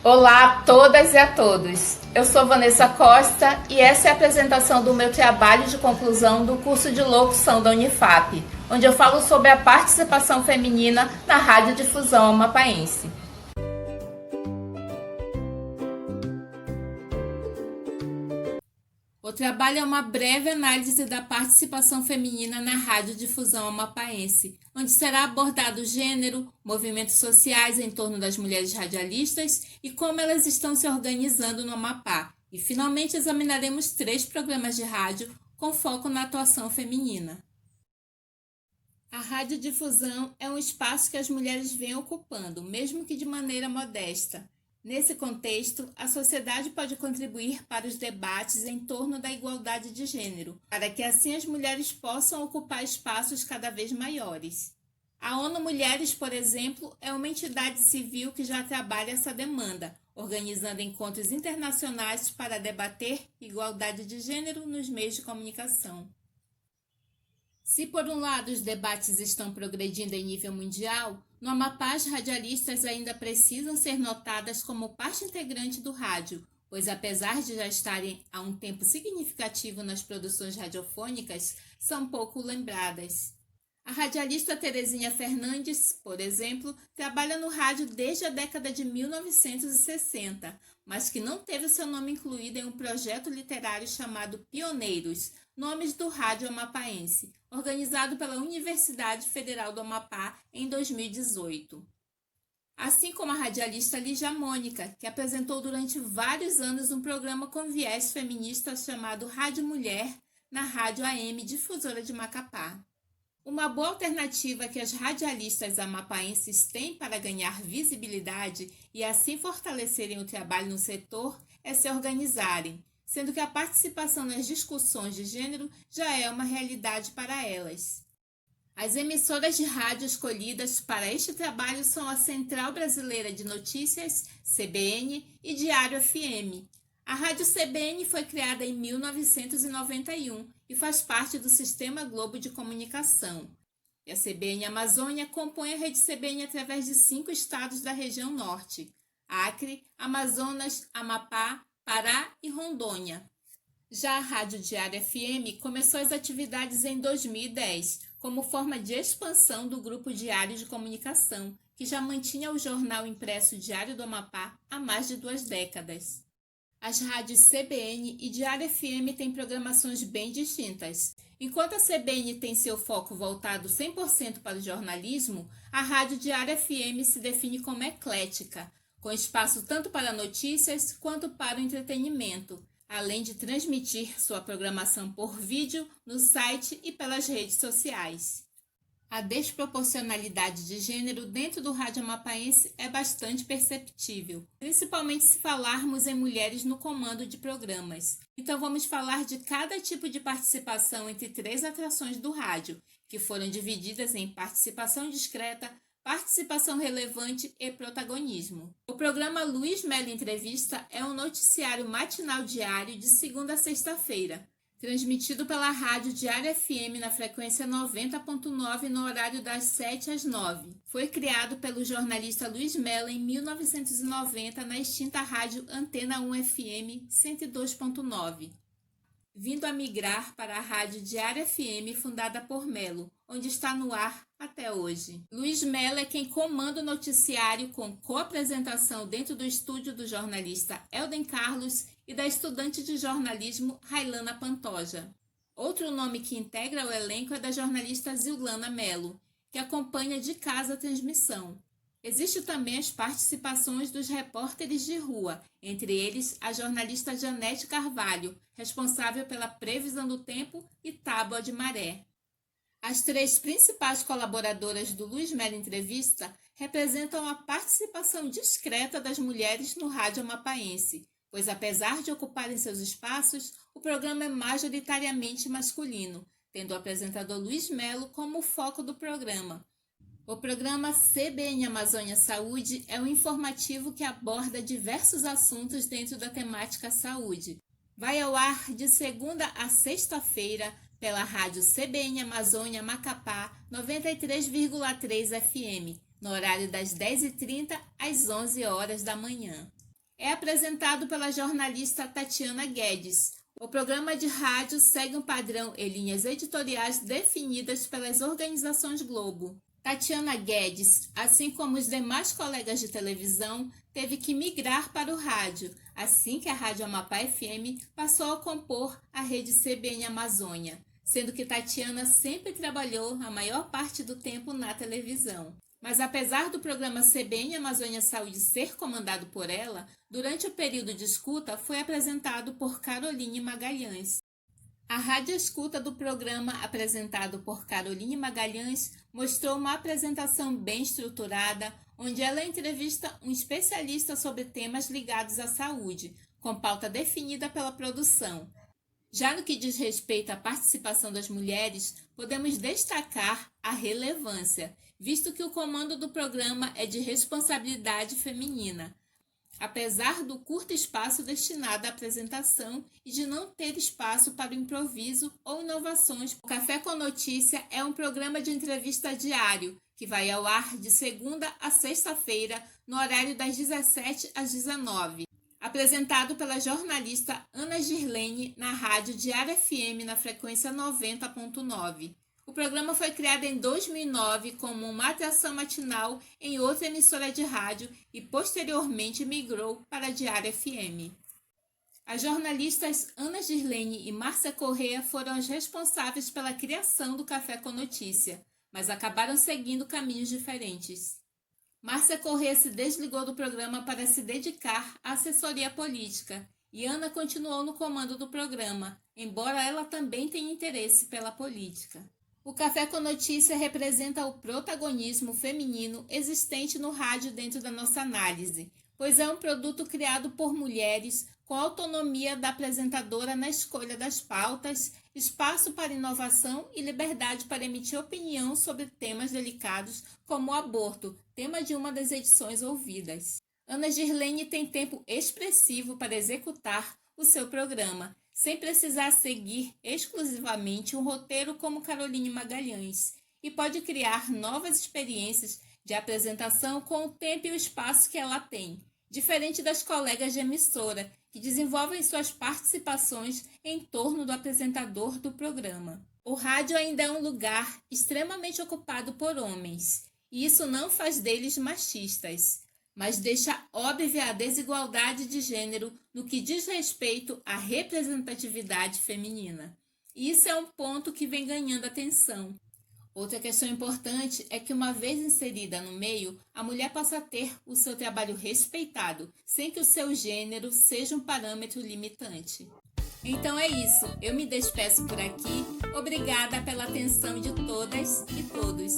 Olá a todas e a todos. Eu sou Vanessa Costa e essa é a apresentação do meu trabalho de conclusão do curso de locução da Unifap, onde eu falo sobre a participação feminina na radiodifusão amapaense. O trabalho é uma breve análise da participação feminina na radiodifusão amapaense, onde será abordado o gênero, movimentos sociais em torno das mulheres radialistas e como elas estão se organizando no Amapá. E finalmente examinaremos 3 programas de rádio com foco na atuação feminina. A radiodifusão é um espaço que as mulheres vêm ocupando, mesmo que de maneira modesta. Nesse contexto, a sociedade pode contribuir para os debates em torno da igualdade de gênero, para que assim as mulheres possam ocupar espaços cada vez maiores. A ONU Mulheres, por exemplo, é uma entidade civil que já trabalha essa demanda, organizando encontros internacionais para debater igualdade de gênero nos meios de comunicação. Se por um lado os debates estão progredindo em nível mundial, no Amapá as radialistas ainda precisam ser notadas como parte integrante do rádio, pois apesar de já estarem há um tempo significativo nas produções radiofônicas, são pouco lembradas. A radialista Terezinha Fernandes, por exemplo, trabalha no rádio desde a década de 1960, mas que não teve seu nome incluído em um projeto literário chamado Pioneiros, Nomes do Rádio Amapaense, organizado pela Universidade Federal do Amapá em 2018. Assim como a radialista Lígia Mônica, que apresentou durante vários anos um programa com viés feminista chamado Rádio Mulher, na Rádio AM Difusora de Macapá. Uma boa alternativa que as radialistas amapaenses têm para ganhar visibilidade e assim fortalecerem o trabalho no setor é se organizarem, sendo que a participação nas discussões de gênero já é uma realidade para elas. As emissoras de rádio escolhidas para este trabalho são a Central Brasileira de Notícias, CBN, e Diário FM. A Rádio CBN foi criada em 1991 e faz parte do Sistema Globo de Comunicação. E a CBN Amazônia compõe a rede CBN através de 5 estados da região norte: Acre, Amazonas, Amapá, Pará e Rondônia. Já a Rádio Diário FM começou as atividades em 2010, como forma de expansão do Grupo Diário de Comunicação, que já mantinha o jornal impresso Diário do Amapá há mais de 2 décadas. As rádios CBN e Diário FM têm programações bem distintas. Enquanto a CBN tem seu foco voltado 100% para o jornalismo, a Rádio Diário FM se define como eclética, com espaço tanto para notícias quanto para o entretenimento, além de transmitir sua programação por vídeo no site e pelas redes sociais. A desproporcionalidade de gênero dentro do rádio amapaense é bastante perceptível, principalmente se falarmos em mulheres no comando de programas. Então vamos falar de cada tipo de participação entre 3 atrações do rádio, que foram divididas em participação discreta, participação relevante e protagonismo. O programa Luiz Melo Entrevista é um noticiário matinal diário de segunda a sexta-feira, transmitido pela Rádio Diário FM na frequência 90.9 no horário das 7 às 9. Foi criado pelo jornalista Luiz Melo em 1990 na extinta rádio Antena 1 FM 102.9. Vindo a migrar para a Rádio Diário FM fundada por Melo, onde está no ar até hoje. Luiz Melo é quem comanda o noticiário com co-apresentação dentro do estúdio do jornalista Elden Carlos e da estudante de jornalismo Railana Pantoja. Outro nome que integra o elenco é da jornalista Zilana Melo, que acompanha de casa a transmissão. Existem também as participações dos repórteres de rua, entre eles a jornalista Janete Carvalho, responsável pela previsão do tempo e tábua de maré. As 3 principais colaboradoras do Luiz Melo Entrevista representam a participação discreta das mulheres no rádio amapaense, pois apesar de ocuparem seus espaços, o programa é majoritariamente masculino, tendo o apresentador Luiz Melo como o foco do programa. O programa CBN Amazônia Saúde é um informativo que aborda diversos assuntos dentro da temática saúde. Vai ao ar de segunda a sexta-feira pela rádio CBN Amazônia Macapá 93,3 FM, no horário das 10h30 às 11 horas da manhã. É apresentado pela jornalista Tatiana Guedes. O programa de rádio segue um padrão e linhas editoriais definidas pelas organizações Globo. Tatiana Guedes, assim como os demais colegas de televisão, teve que migrar para o rádio, assim que a Rádio Amapá FM passou a compor a rede CBN Amazônia, sendo que Tatiana sempre trabalhou a maior parte do tempo na televisão. Mas apesar do programa CBN Amazônia Saúde ser comandado por ela, durante o período de escuta foi apresentado por Caroline Magalhães. A rádio escuta do programa apresentado por Caroline Magalhães mostrou uma apresentação bem estruturada, onde ela entrevista um especialista sobre temas ligados à saúde, com pauta definida pela produção. Já no que diz respeito à participação das mulheres, podemos destacar a relevância, visto que o comando do programa é de responsabilidade feminina. Apesar do curto espaço destinado à apresentação e de não ter espaço para o improviso ou inovações, o Café com Notícia é um programa de entrevista diário que vai ao ar de segunda a sexta-feira, no horário das 17 às 19, apresentado pela jornalista Ana Girlene na rádio Diário FM na frequência 90.9. O programa foi criado em 2009 como uma atração matinal em outra emissora de rádio e posteriormente migrou para a Diário FM. As jornalistas Ana Girlene e Márcia Corrêa foram as responsáveis pela criação do Café com Notícia, mas acabaram seguindo caminhos diferentes. Márcia Corrêa se desligou do programa para se dedicar à assessoria política e Ana continuou no comando do programa, embora ela também tenha interesse pela política. O Café com Notícia representa o protagonismo feminino existente no rádio dentro da nossa análise, pois é um produto criado por mulheres com autonomia da apresentadora na escolha das pautas, espaço para inovação e liberdade para emitir opinião sobre temas delicados como o aborto, tema de uma das edições ouvidas. Ana Girlene tem tempo expressivo para executar o seu programa, sem precisar seguir exclusivamente um roteiro como Caroline Magalhães, e pode criar novas experiências de apresentação com o tempo e o espaço que ela tem, diferente das colegas de emissora, que desenvolvem suas participações em torno do apresentador do programa. O rádio ainda é um lugar extremamente ocupado por homens, e isso não faz deles machistas, mas deixa óbvia a desigualdade de gênero no que diz respeito à representatividade feminina. E isso é um ponto que vem ganhando atenção. Outra questão importante é que, uma vez inserida no meio, a mulher possa ter o seu trabalho respeitado, sem que o seu gênero seja um parâmetro limitante. Então é isso, eu me despeço por aqui. Obrigada pela atenção de todas e todos.